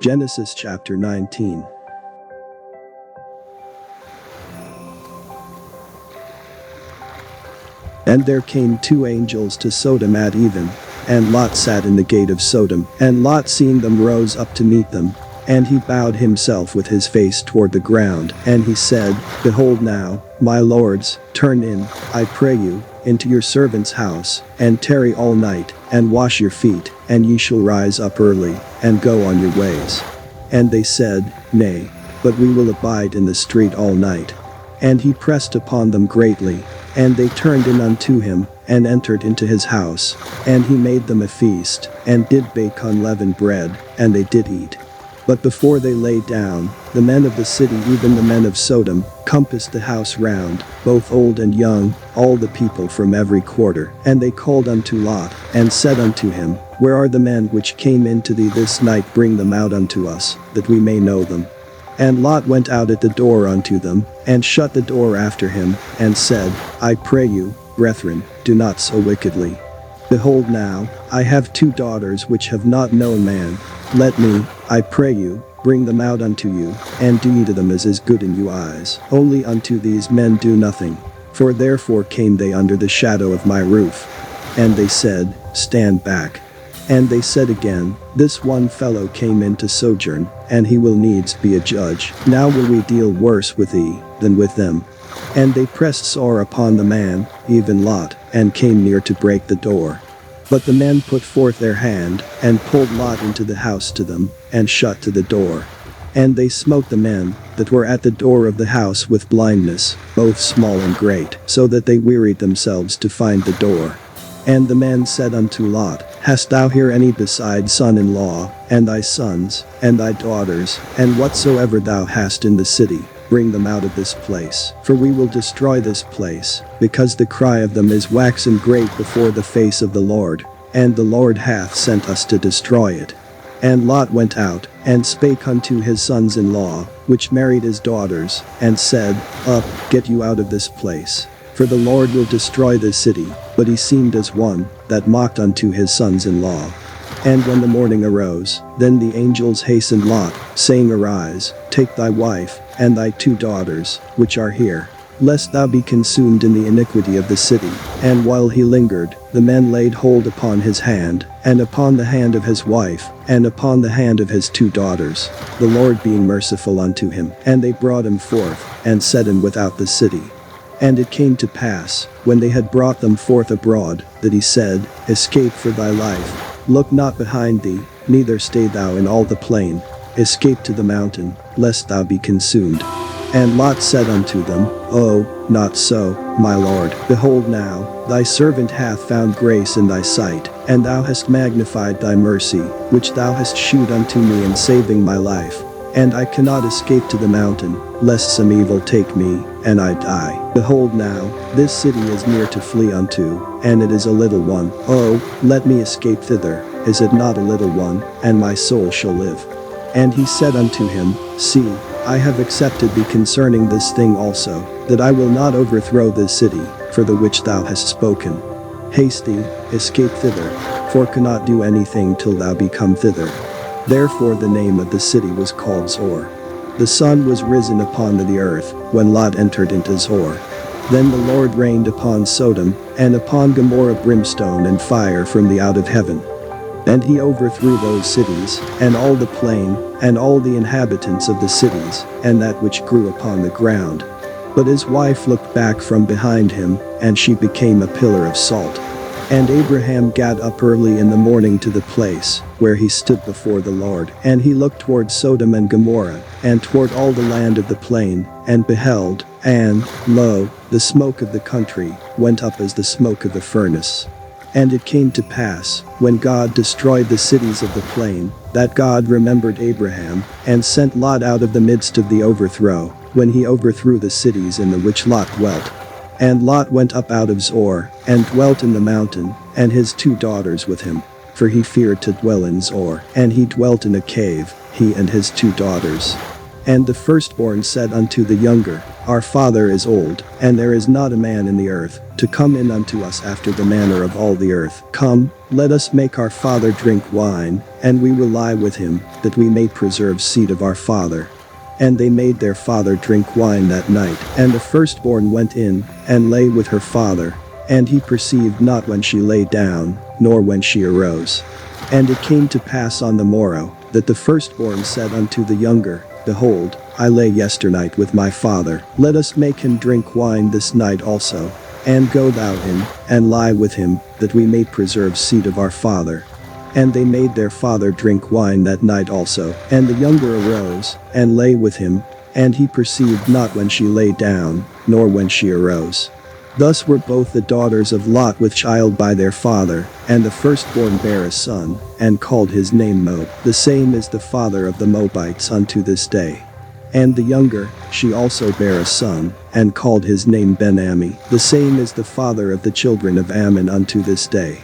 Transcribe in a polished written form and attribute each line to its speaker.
Speaker 1: Genesis chapter 19. And there came two angels to Sodom at even, and Lot sat in the gate of Sodom, and Lot seeing them rose up to meet them, and he bowed himself with his face toward the ground, and he said, Behold now, my lords, turn in, I pray you, into your servant's house, and tarry all night, and wash your feet, and ye shall rise up early, and go on your ways. And they said, Nay, but we will abide in the street all night. And he pressed upon them greatly, and they turned in unto him, and entered into his house, and he made them a feast, and did bake unleavened bread, and they did eat. But before they lay down, the men of the city, even the men of Sodom, compassed the house round, both old and young, all the people from every quarter. And they called unto Lot, and said unto him, Where are the men which came into thee this night? Bring them out unto us, that we may know them. And Lot went out at the door unto them, and shut the door after him, and said, I pray you, brethren, do not so wickedly. Behold now, I have two daughters which have not known man. Let me, I pray you, bring them out unto you, and do ye to them as is good in your eyes. Only unto these men do nothing. For therefore came they under the shadow of my roof. And they said, Stand back. And they said again, This one fellow came in to sojourn, and he will needs be a judge. Now will we deal worse with thee than with them. And they pressed sore upon the man, even Lot, and came near to break the door. But the men put forth their hand, and pulled Lot into the house to them, and shut to the door. And they smote the men that were at the door of the house with blindness, both small and great, so that they wearied themselves to find the door. And the men said unto Lot, Hast thou here any beside son-in-law, and thy sons, and thy daughters, and whatsoever thou hast in the city? Bring them out of this place, for we will destroy this place, because the cry of them is waxen great before the face of the Lord, and the Lord hath sent us to destroy it. And Lot went out, and spake unto his sons-in-law, which married his daughters, and said, Up, get you out of this place, for the Lord will destroy this city. But he seemed as one that mocked unto his sons-in-law. And when the morning arose, then the angels hastened Lot, saying, Arise, take thy wife, and thy two daughters, which are here, lest thou be consumed in the iniquity of the city. And while he lingered, the men laid hold upon his hand, and upon the hand of his wife, and upon the hand of his two daughters, the Lord being merciful unto him. And they brought him forth, and set him without the city. And it came to pass, when they had brought them forth abroad, that he said, Escape for thy life. Look not behind thee, neither stay thou in all the plain. Escape to the mountain, lest thou be consumed. And Lot said unto them, Oh, not so, my lord. Behold now, thy servant hath found grace in thy sight, and thou hast magnified thy mercy, which thou hast shewed unto me in saving my life. And I cannot escape to the mountain, lest some evil take me, and I die. Behold now, this city is near to flee unto, and it is a little one. Oh, let me escape thither, is it not a little one, and my soul shall live? And he said unto him, See, I have accepted thee concerning this thing also, that I will not overthrow this city, for the which thou hast spoken. Haste thee, escape thither, for cannot do anything till thou be come thither. Therefore the name of the city was called Zor. The sun was risen upon the earth, when Lot entered into Zor. Then the Lord rained upon Sodom, and upon Gomorrah brimstone and fire from the out of heaven. And he overthrew those cities, and all the plain, and all the inhabitants of the cities, and that which grew upon the ground. But his wife looked back from behind him, and she became a pillar of salt. And Abraham gat up early in the morning to the place where he stood before the Lord. And he looked toward Sodom and Gomorrah, and toward all the land of the plain, and beheld, and, lo, the smoke of the country went up as the smoke of the furnace. And it came to pass, when God destroyed the cities of the plain, that God remembered Abraham, and sent Lot out of the midst of the overthrow, when he overthrew the cities in the which Lot dwelt. And Lot went up out of Zor, and dwelt in the mountain, and his two daughters with him. For he feared to dwell in Zor, and he dwelt in a cave, he and his two daughters. And the firstborn said unto the younger, Our father is old, and there is not a man in the earth, to come in unto us after the manner of all the earth. Come, let us make our father drink wine, and we will lie with him, that we may preserve seed of our father. And they made their father drink wine that night. And the firstborn went in, and lay with her father. And he perceived not when she lay down, nor when she arose. And it came to pass on the morrow, that the firstborn said unto the younger, Behold, I lay yesternight with my father, let us make him drink wine this night also. And go thou in, and lie with him, that we may preserve seed of our father. And they made their father drink wine that night also. And the younger arose, and lay with him, and he perceived not when she lay down, nor when she arose. Thus were both the daughters of Lot with child by their father, and the firstborn bare a son, and called his name Moab. The same is the father of the Moabites unto this day. And the younger, she also bare a son, and called his name Ben-Ammi. The same is the father of the children of Ammon unto this day.